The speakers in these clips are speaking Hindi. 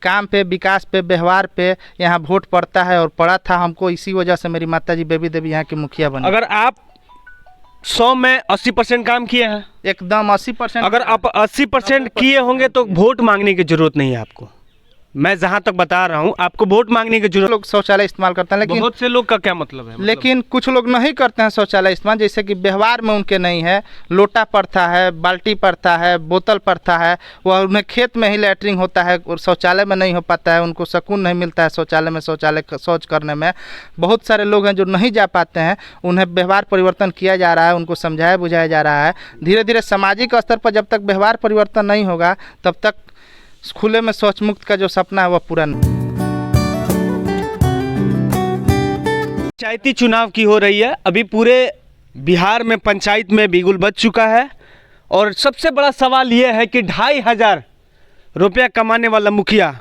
काम पे, विकास पे, व्यवहार पे यहाँ वोट पड़ता है और पड़ा था हमको। इसी वजह से मेरी माताजी बेबी देवी यहाँ की मुखिया बनी। अगर आप 100 में 80% काम किए हैं, एकदम 80%। अगर आप 80% किए होंगे तो वोट मांगने की जरूरत नहीं है आपको। मैं जहां तक बता रहा हूं, आपको वोट मांगने की जरूरत। लोग शौचालय इस्तेमाल करते हैं, लेकिन बहुत से लोग का क्या मतलब है? लेकिन कुछ लोग नहीं करते हैं शौचालय इस्तेमाल, जैसे कि व्यवहार में उनके नहीं है। लोटा पड़ता है, बाल्टी पड़ता है, बोतल पड़ता है, वह उन्हें खेत में ही लैट्रिन होता है और शौचालय में नहीं हो पाता है। उनको सुकून नहीं मिलता है शौचालय में, शौच करने में। बहुत सारे लोग हैं जो नहीं जा पाते हैं, उन्हें व्यवहार परिवर्तन किया जा रहा है, उनको समझाया बुझाया जा रहा है। धीरे धीरे सामाजिक स्तर पर जब तक व्यवहार परिवर्तन नहीं होगा तब तक खुले में शौच मुक्त का जो सपना है वह पूरा नहीं। पंचायती चुनाव की हो रही है, अभी पूरे बिहार में पंचायत में बिगुल बज चुका है और सबसे बड़ा सवाल यह है कि 2,500 रुपया कमाने वाला मुखिया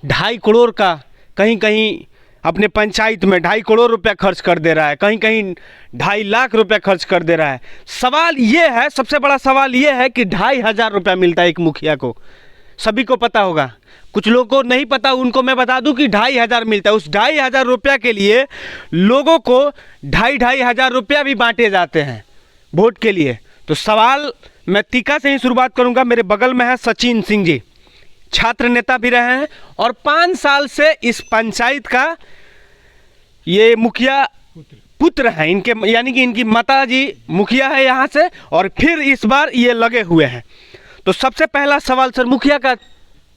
2.5 करोड़ का कहीं कहीं अपने पंचायत में 2.5 करोड़ रुपया खर्च कर दे रहा है, कहीं कहीं 2.5 लाख रुपया खर्च कर दे रहा है। सवाल ये है, सबसे बड़ा सवाल ये है कि 2,500 रुपया मिलता है एक मुखिया को। सभी को पता होगा, कुछ लोगों को नहीं पता, उनको मैं बता दूं कि 2,500 मिलता है। उस 2,500 रुपया के लिए लोगों को 2,500 रुपया भी बांटे जाते हैं वोट के लिए। तो सवाल मैं टीका से ही शुरुआत करूंगा। मेरे बगल में है सचिन सिंह जी, छात्र नेता भी रहे हैं और 5 साल से इस पंचायत का ये मुखिया पुत्र हैं इनके, यानी कि इनकी माता जी मुखिया है यहाँ से और फिर इस बार ये लगे हुए हैं। तो सबसे पहला सवाल सर, मुखिया का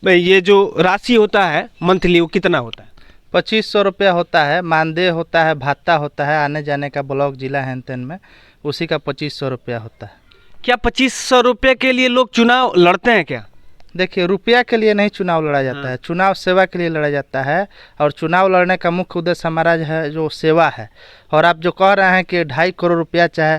ये जो राशि होता है मंथली वो कितना होता है? 2500 रुपया होता है, मानदेय होता है, भाता होता है, आने जाने का ब्लॉक जिला हैन तेन में, उसी का 2500 रुपया होता है। क्या 2500 रुपये के लिए लोग चुनाव लड़ते हैं क्या? देखिए, रुपया के लिए नहीं चुनाव लड़ा जाता है, चुनाव सेवा के लिए लड़ा जाता है। और चुनाव लड़ने का मुख्य उद्देश्य हमारा है जो सेवा है। और आप जो कह रहे हैं कि 2.5 करोड़ रुपया चाहे,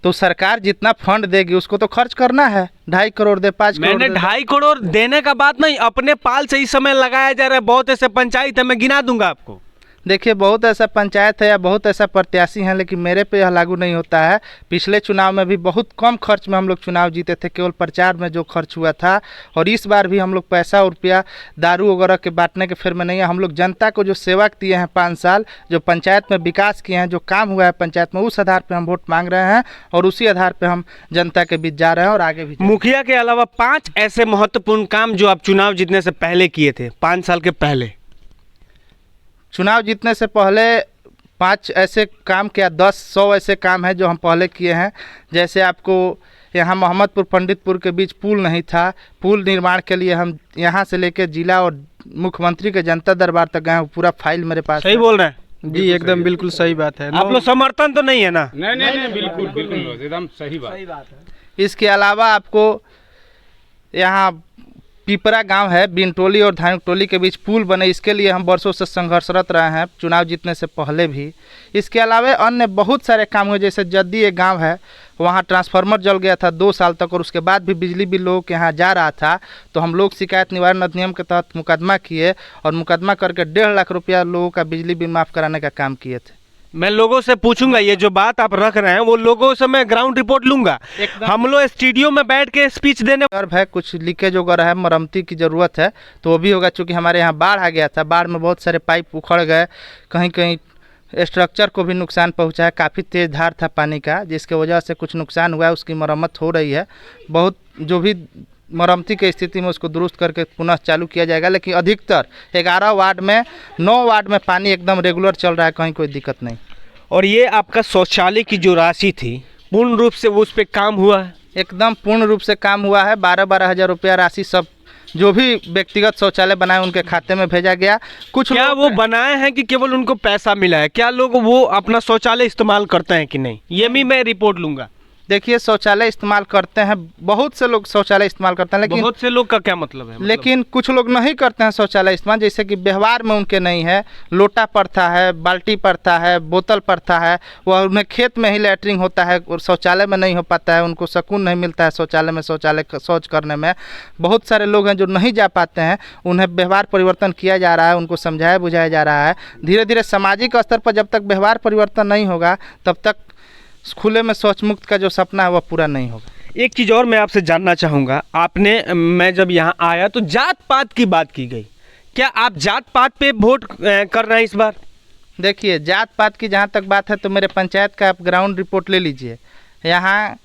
तो सरकार जितना फंड देगी उसको तो खर्च करना है। 2.5 करोड़ दे, 5 करोड़ मैंने 2.5 करोड़ देने का बात नहीं, अपने पाल से इस समय लगाया जा रहा है। बहुत ऐसे पंचायत है, मैं गिना दूंगा आपको। देखिए, बहुत ऐसा पंचायत है या बहुत ऐसा प्रत्याशी हैं, लेकिन मेरे पे यह लागू नहीं होता है। पिछले चुनाव में भी बहुत कम खर्च में हम लोग चुनाव जीते थे, केवल प्रचार में जो खर्च हुआ था। और इस बार भी हम लोग पैसा और रुपया दारू वगैरह के बांटने के फिर में नहीं है। हम लोग जनता को जो सेवा दिए हैं 5 साल, जो पंचायत में विकास किए हैं, जो काम हुआ है पंचायत में, उस आधार पर हम वोट मांग रहे हैं और उसी आधार पर हम जनता के बीच जा रहे हैं और आगे भी। मुखिया के अलावा 5 ऐसे महत्वपूर्ण काम जो आप चुनाव जीतने से पहले किए थे, 5 साल के पहले। चुनाव जीतने से पहले 5 ऐसे काम क्या 10-100 ऐसे काम हैं जो हम पहले किए हैं। जैसे आपको यहाँ मोहम्मदपुर पंडितपुर के बीच पुल नहीं था, पुल निर्माण के लिए हम यहाँ से लेकर जिला और मुख्यमंत्री के जनता दरबार तक गए। पूरा फाइल मेरे पास। सही बोल रहे हैं जी, एकदम बिल्कुल सही बात है। आप लोग समर्थन तो नहीं है ना? नहीं, बिल्कुल एकदम सही बात है। इसके अलावा आपको यहाँ पिपरा गांव है, बिनटोली और धानुकटोली के बीच पुल बने, इसके लिए हम वर्षों से संघर्षरत रहे हैं चुनाव जीतने से पहले भी। इसके अलावा अन्य बहुत सारे काम हुए, जैसे जद्दी एक गांव है, वहां ट्रांसफार्मर जल गया था 2 साल तक और उसके बाद भी बिजली बिल लोगों के यहाँ जा रहा था। तो हम लोग शिकायत निवारण अधिनियम के तहत मुकदमा किए और मुकदमा करके 1.5 लाख रुपया लोगों का बिजली बिल माफ़ कराने का काम किए थे। मैं लोगों से पूछूंगा, ये जो बात आप रख रहे हैं वो लोगों से मैं ग्राउंड रिपोर्ट लूंगा। हम लोग स्टूडियो में बैठ के स्पीच देने है, कुछ लीकेज वगैरह है, मरम्मती की ज़रूरत है तो वो भी होगा। चूँकि हमारे यहाँ बाढ़ आ गया था, बाढ़ में बहुत सारे पाइप उखड़ गए, कहीं कहीं स्ट्रक्चर को भी नुकसान पहुँचा है। काफ़ी तेज़ धार था पानी का, जिसके वजह से कुछ नुकसान हुआ है, उसकी मरम्मत हो रही है। बहुत जो भी मरम्मती की स्थिति में उसको दुरुस्त करके पुनः चालू किया जाएगा। लेकिन अधिकतर 11 वार्ड में 9 वार्ड में पानी एकदम रेगुलर चल रहा है, कहीं कोई दिक्कत नहीं। और ये आपका शौचालय की जो राशि थी पूर्ण रूप से वो उस पर काम हुआ है? एकदम पूर्ण रूप से काम हुआ है। 12-12 हज़ार रुपया राशि सब जो भी व्यक्तिगत शौचालय बनाए उनके खाते में भेजा गया। कुछ क्या वो बनाए हैं कि केवल उनको पैसा मिला है? क्या लोग वो अपना शौचालय इस्तेमाल करते हैं कि नहीं, ये भी मैं रिपोर्ट लूंगा। देखिए, शौचालय इस्तेमाल करते हैं, बहुत से लोग शौचालय इस्तेमाल करते हैं, लेकिन बहुत से लोग का क्या मतलब है? लेकिन कुछ लोग नहीं करते हैं शौचालय इस्तेमाल, जैसे कि व्यवहार में उनके नहीं है। लोटा पड़ता है, बाल्टी पड़ता है, बोतल पड़ता है, वह उन्हें खेत में ही लैट्रिन होता है और शौचालय में नहीं हो पाता है। उनको सुकून नहीं मिलता है शौचालय में, शौच करने में। बहुत सारे लोग हैं जो नहीं जा पाते हैं, उन्हें व्यवहार परिवर्तन किया जा रहा है, उनको समझाया बुझाया जा रहा है। धीरे धीरे सामाजिक स्तर पर जब तक व्यवहार परिवर्तन नहीं होगा तब तक खुले में शौच मुक्त का जो सपना है वह पूरा नहीं होगा। एक चीज़ और मैं आपसे जानना चाहूँगा, मैं जब यहाँ आया तो जात पात की बात की गई क्या आप जात पात पे वोट कर रहे हैं इस बार? देखिए, जात पात की जहाँ तक बात है तो मेरे पंचायत का आप ग्राउंड रिपोर्ट ले लीजिए। यहाँ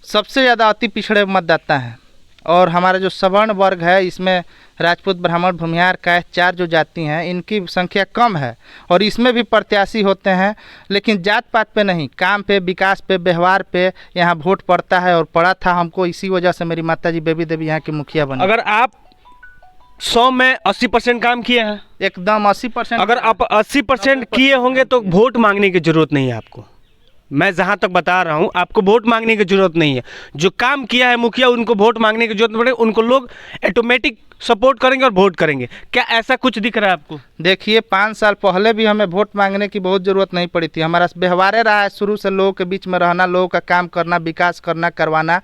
सबसे ज़्यादा अति पिछड़े मतदाता हैं और हमारा जो सवर्ण वर्ग है इसमें राजपूत, ब्राह्मण, भूमिहार, कायस्थ, 4 जो जाति हैं इनकी संख्या कम है और इसमें भी प्रत्याशी होते हैं, लेकिन जात पात पे नहीं, काम पे, विकास पे, व्यवहार पे यहाँ वोट पड़ता है और पड़ा था हमको। इसी वजह से मेरी माताजी बेबी देवी यहाँ की मुखिया बनी। अगर आप 100 में 80% काम किए हैं, एकदम 80%। अगर आप 80% किए होंगे तो वोट मांगने की जरूरत नहीं है आपको। मैं जहाँ तक बता रहा हूँ आपको वोट मांगने की जरूरत नहीं है। जो काम किया है मुखिया उनको वोट मांगने की जरूरत पड़े, उनको लोग ऑटोमेटिक सपोर्ट करेंगे और वोट करेंगे। क्या ऐसा कुछ दिख रहा है आपको? देखिए, 5 साल पहले भी हमें वोट मांगने की बहुत ज़रूरत नहीं पड़ी थी। हमारा व्यवहार रहा है शुरू से लोगों के बीच में रहना, लोगों का काम करना, विकास करना, करवाना,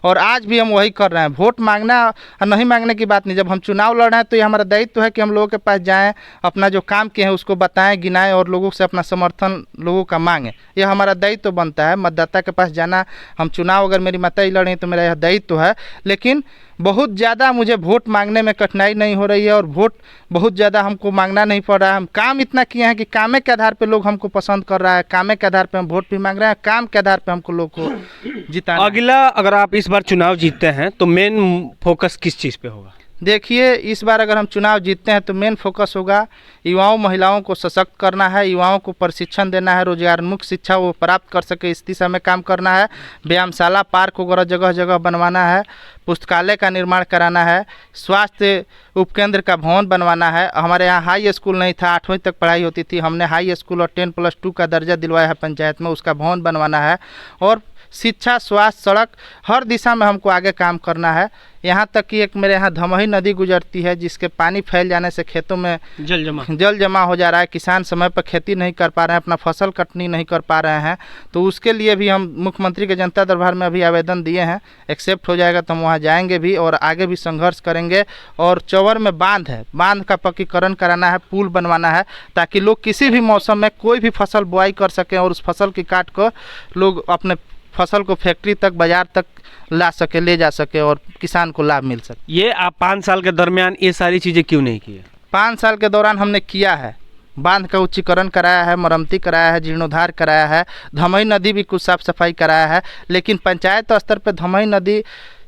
और आज भी हम वही कर रहे हैं। वोट मांगना और नहीं मांगने की बात नहीं। जब हम चुनाव लड़ रहे हैं तो ये हमारा दायित्व है कि हम लोगों के पास जाएँ, अपना जो काम किए हैं उसको बताएँ, गिनाएँ और लोगों से अपना समर्थन लोगों का मांगें। यह हमारा दायित्व बनता है, मतदाता के पास जाना। हम चुनाव, अगर मेरी माता ही लड़ रही तो मेरा यह दायित्व है। लेकिन बहुत ज़्यादा मुझे वोट मांगने में कठिनाई नहीं हो रही है और वोट बहुत ज़्यादा हमको मांगना नहीं पड़ रहा है। हम काम इतना किए हैं कि कामे के आधार पे लोग हमको पसंद कर रहा है, कामे के आधार पे हम वोट भी मांग रहे हैं, काम के आधार पे हमको लोग को जिताना है। अगला अगर आप इस बार चुनाव जीतते हैं तो मेन फोकस किस चीज़ पे होगा? देखिए, इस बार अगर हम चुनाव जीतते हैं तो मेन फोकस होगा युवाओं, महिलाओं को सशक्त करना है, युवाओं को प्रशिक्षण देना है, रोजगारोन्मुख शिक्षा वो प्राप्त कर सके इस दिशा में काम करना है। व्यायामशाला, पार्क वगैरह जगह जगह बनवाना है, पुस्तकालय का निर्माण कराना है, स्वास्थ्य उपकेंद्र का भवन बनवाना है। हमारे यहाँ हाई स्कूल नहीं था, 8वीं तक पढ़ाई होती थी, हमने हाई स्कूल और 10+2 का दर्जा दिलवाया है पंचायत में, उसका भवन बनवाना है। और शिक्षा, स्वास्थ्य, सड़क, हर दिशा में हमको आगे काम करना है। यहाँ तक कि एक मेरे यहाँ धमही नदी गुजरती है जिसके पानी फैल जाने से खेतों में जल जमा हो जा रहा है। किसान समय पर खेती नहीं कर पा रहे हैं, अपना फसल कटनी नहीं कर पा रहे हैं। तो उसके लिए भी हम मुख्यमंत्री के जनता दरबार में अभी आवेदन दिए हैं, एक्सेप्ट हो जाएगा तो हम वहाँ जाएंगे भी और आगे भी संघर्ष करेंगे। और चौवर में बांध है, बांध का पक्कीकरण कराना है, पुल बनवाना है, ताकि लोग किसी भी मौसम में कोई भी फसल बुआई कर सकें और उस फसल की काट कर लोग अपने फसल को फैक्ट्री तक, बाजार तक ला सके, ले जा सके और किसान को लाभ मिल सके। ये आप 5 साल के दरमियान ये सारी चीज़ें क्यों नहीं की? 5 साल के दौरान हमने किया है। बांध का उच्चीकरण कराया है, मरम्मती कराया है, जीर्णोद्धार कराया है, धमई नदी भी कुछ साफ सफाई कराया है। लेकिन पंचायत स्तर पर धमई नदी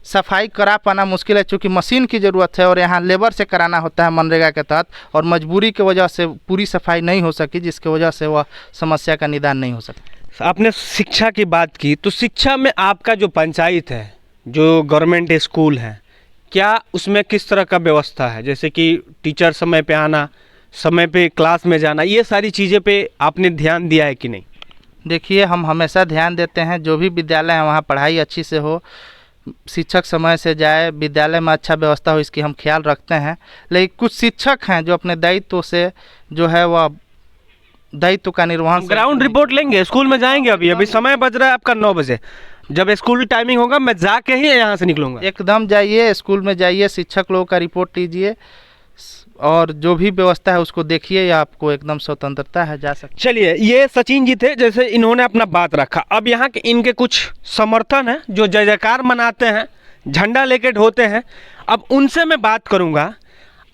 सफाई करा पाना मुश्किल है, चूँकि मशीन की ज़रूरत है और यहाँ लेबर से कराना होता है मनरेगा के तहत, और मजबूरी की वजह से पूरी सफाई नहीं हो सकी, जिसकी वजह से वह समस्या का निदान नहीं हो सका। आपने शिक्षा की बात की, तो शिक्षा में आपका जो पंचायत है, जो गवर्नमेंट स्कूल है, क्या उसमें किस तरह का व्यवस्था है? जैसे कि टीचर समय पे आना, समय पे क्लास में जाना, ये सारी चीज़ें पे आपने ध्यान दिया है कि नहीं? देखिए, हम हमेशा ध्यान देते हैं, जो भी विद्यालय है वहाँ पढ़ाई अच्छी से हो, शिक्षक समय से जाए, विद्यालय में अच्छा व्यवस्था हो, इसकी हम ख्याल रखते हैं। लेकिन कुछ शिक्षक हैं जो अपने दायित्व से जो है वह दायित्व का निर्वहन। ग्राउंड रिपोर्ट लेंगे, स्कूल में जाएंगे। अभी समय बज रहा है आपका 9 बजे, जब स्कूल टाइमिंग होगा मैं जाके ही यहाँ से निकलूँगा। एकदम जाइए, स्कूल में जाइए, शिक्षक लोगों का रिपोर्ट लीजिए और जो भी व्यवस्था है उसको देखिए, या आपको एकदम स्वतंत्रता है, जा सकते। चलिए, ये सचिन जी थे, जैसे इन्होंने अपना बात रखा। अब यहाँ के इनके कुछ समर्थन है जो जय जयकार मनाते हैं, झंडा लेके ढोते हैं। अब उनसे मैं बात करूँगा,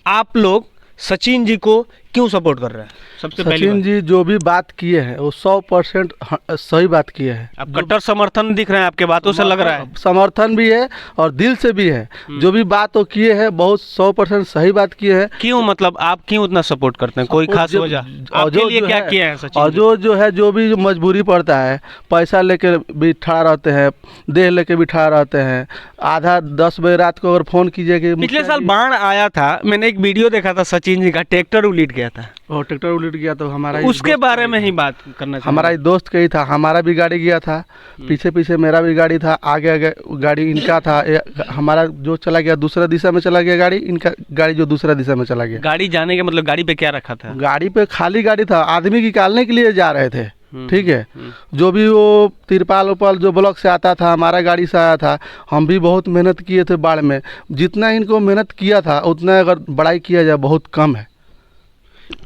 आप लोग सचिन जी को क्यों सपोर्ट कर रहे हैं? सबसे पहले सचिन जी जो भी बात किए हैं वो 100% सही बात किए हैं। आप कट्टर समर्थन दिख रहे हैं, आपके बातों से लग रहा है। समर्थन भी है और दिल से भी है। जो भी बात वो किए हैं बहुत 100% सही बात किए हैं। क्यों, मतलब आप क्यों उतना सपोर्ट करते हैं? कोई खास वजह आपके लिए क्या किया है सचिन? और जो है जो भी मजबूरी पड़ता है, पैसा लेके भी ठड़ा रहते हैं, देह लेके भी ठड़ा रहते हैं। आधा 10 बजे रात को अगर फोन कीजिए कि पिछले साल बाढ़ आया था, मैंने एक वीडियो देखा था सचिन जी का, ट्रैक्टर उलट गया था। और ट्रैक्टर उलट गया तो हमारा उसके बारे में ही बात करना चाहिए। हमारा दोस्त का ही था, हमारा भी गाड़ी गया था, पीछे पीछे मेरा भी गाड़ी था, आगे आगे गाड़ी इनका था। हमारा जो चला गया दूसरा दिशा में चला गया गाड़ी, इनका गाड़ी जो दूसरा दिशा में चला गया। गाड़ी जाने के मतलब गाड़ी पे क्या रखा था? गाड़ी पे खाली गाड़ी था, आदमी निकालने के लिए जा रहे थे। ठीक है, जो भी वो तिरपाल उपाल जो ब्लॉक से आता था, हमारा गाड़ी से आया था। हम भी बहुत मेहनत किए थे बाढ़ में, जितना इनको मेहनत किया था उतना अगर बड़ाई किया जाए बहुत कम है।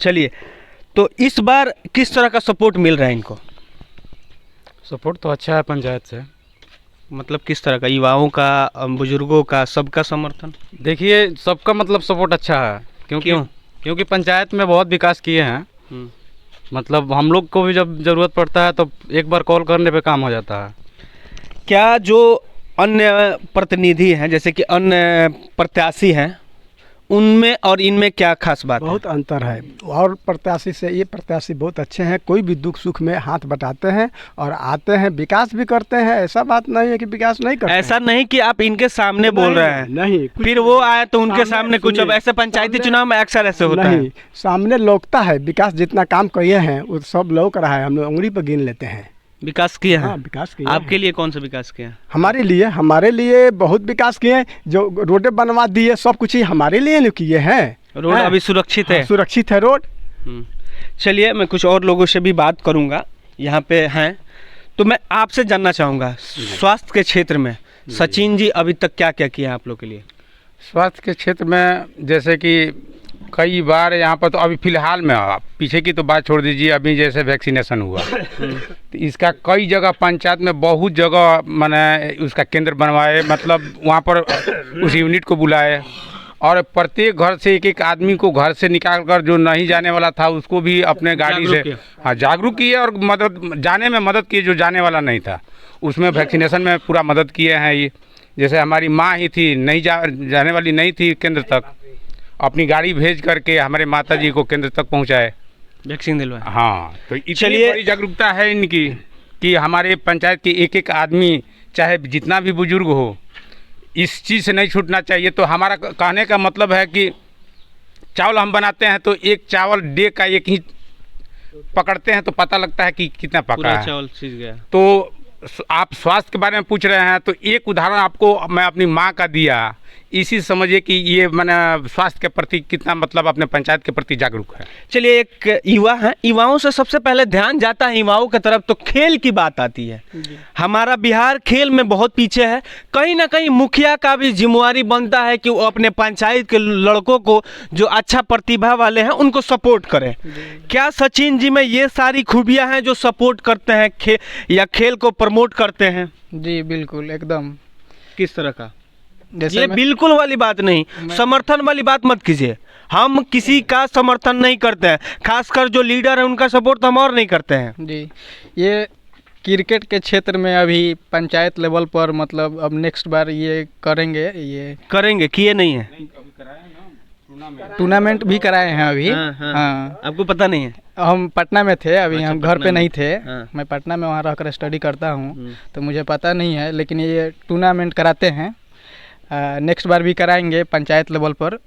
चलिए, तो इस बार किस तरह का सपोर्ट मिल रहा है इनको? सपोर्ट तो अच्छा है पंचायत से। मतलब किस तरह का? युवाओं का, बुजुर्गों का, सबका समर्थन? देखिए, सबका मतलब सपोर्ट अच्छा है। क्योंकि पंचायत में बहुत विकास किए हैं। मतलब हम लोग को भी जब ज़रूरत पड़ता है तो एक बार कॉल करने पे काम हो जाता है। क्या जो अन्य प्रतिनिधि हैं, जैसे कि अन्य प्रत्याशी हैं, उनमें और इनमें क्या खास बात है? बहुत अंतर है। और प्रत्याशी से ये प्रत्याशी बहुत अच्छे हैं, कोई भी दुख सुख में हाथ बटाते हैं और आते हैं, विकास भी करते हैं। ऐसा बात नहीं है कि विकास नहीं करते। ऐसा नहीं कि आप इनके सामने बोल रहे हैं, नहीं, फिर वो आए तो उनके सामने कुछ, अब ऐसे पंचायती चुनाव में अक्सर ऐसे होता है। नहीं, सामने लोकता है। विकास जितना काम किए हैं वो सब लोग रहा है, हम लोग उंगली पर गिन लेते हैं। विकास किए हैं? हाँ, विकास किए आपके लिए कौन सा विकास किया? हमारे लिए बहुत विकास किए हैं। जो रोडें बनवा दिए, सब कुछ ही हमारे लिए किए हैं। रोड अभी सुरक्षित है? हाँ, सुरक्षित है रोड। चलिए, मैं कुछ और लोगों से भी बात करूंगा, यहाँ पे हैं। तो मैं आपसे जानना चाहूँगा, स्वास्थ्य के क्षेत्र में सचिन जी अभी तक क्या क्या किया आप लोग के लिए? स्वास्थ्य के क्षेत्र में जैसे कि कई बार यहाँ पर, तो अभी फ़िलहाल में, आप पीछे की तो बात छोड़ दीजिए, अभी जैसे वैक्सीनेशन हुआ तो इसका कई जगह पंचायत में बहुत जगह मैंने उसका केंद्र बनवाए, मतलब वहाँ पर उस यूनिट को बुलाए और प्रत्येक घर से एक एक आदमी को घर से निकाल कर, जो नहीं जाने वाला था उसको भी अपने गाड़ी से जागरूक किए और मदद, जाने में मदद किए, जो जाने वाला नहीं था उसमें वैक्सीनेशन में पूरा मदद किए हैं। ये जैसे हमारी माँ ही थी, नहीं जाने वाली नहीं थी केंद्र तक, अपनी गाड़ी भेज करके हमारे माता जी को केंद्र तक पहुंचाए, वैक्सीन दिलवाए। हाँ, तो इतनी बड़ी जागरूकता है इनकी कि हमारे पंचायत के एक एक आदमी, चाहे जितना भी बुजुर्ग हो, इस चीज़ से नहीं छूटना चाहिए। तो हमारा कहने का मतलब है कि चावल हम बनाते हैं तो एक चावल डे का एक ही पकड़ते हैं तो पता लगता है कि कितना पका है। चावल सीज गया। तो आप स्वास्थ्य के बारे में पूछ रहे हैं, तो एक उदाहरण आपको मैं अपनी माँ का दिया, इसी समझिए कि ये मैंने स्वास्थ्य के प्रति कितना, मतलब अपने पंचायत के प्रति जागरूक है। चलिए, एक युवा है, युवाओं से सबसे पहले ध्यान जाता है युवाओं की तरफ, तो खेल की बात आती है। हमारा बिहार खेल में बहुत पीछे है। कहीं ना कहीं मुखिया का भी जिम्मेवारी बनता है कि वो अपने पंचायत के लड़कों को, जो अच्छा प्रतिभा वाले हैं, उनको सपोर्ट करें। क्या सचिन जी में ये सारी खूबियाँ हैं जो सपोर्ट करते हैं या खेल को प्रमोट करते हैं? जी बिल्कुल, एकदम। किस तरह का? जैसे ये बिल्कुल वाली बात नहीं, समर्थन वाली बात मत कीजिए। हम किसी का समर्थन नहीं करते हैं, खासकर जो लीडर है उनका सपोर्ट हम और नहीं करते हैं। जी, ये क्रिकेट के क्षेत्र में अभी पंचायत लेवल पर, मतलब अब नेक्स्ट बार ये करेंगे, किए नहीं है। टूर्नामेंट भी कराए हैं अभी। हाँ, आपको पता नहीं है? हम पटना में थे अभी। अच्छा, हम घर पे नहीं थे। हाँ। मैं पटना में वहाँ रहकर स्टडी करता हूँ, तो मुझे पता नहीं है, लेकिन ये टूर्नामेंट कराते हैं। नेक्स्ट बार भी कराएंगे पंचायत लेवल पर।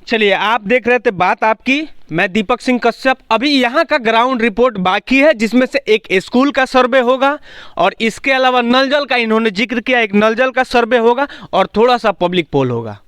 चलिए, आप देख रहे थे बात आपकी, मैं दीपक सिंह कश्यप। अभी यहाँ का ग्राउंड रिपोर्ट बाकी है, जिसमें से एक स्कूल का सर्वे होगा और इसके अलावा नल जल का इन्होंने जिक्र किया, एक नल जल का सर्वे होगा और थोड़ा सा पब्लिक पोल होगा।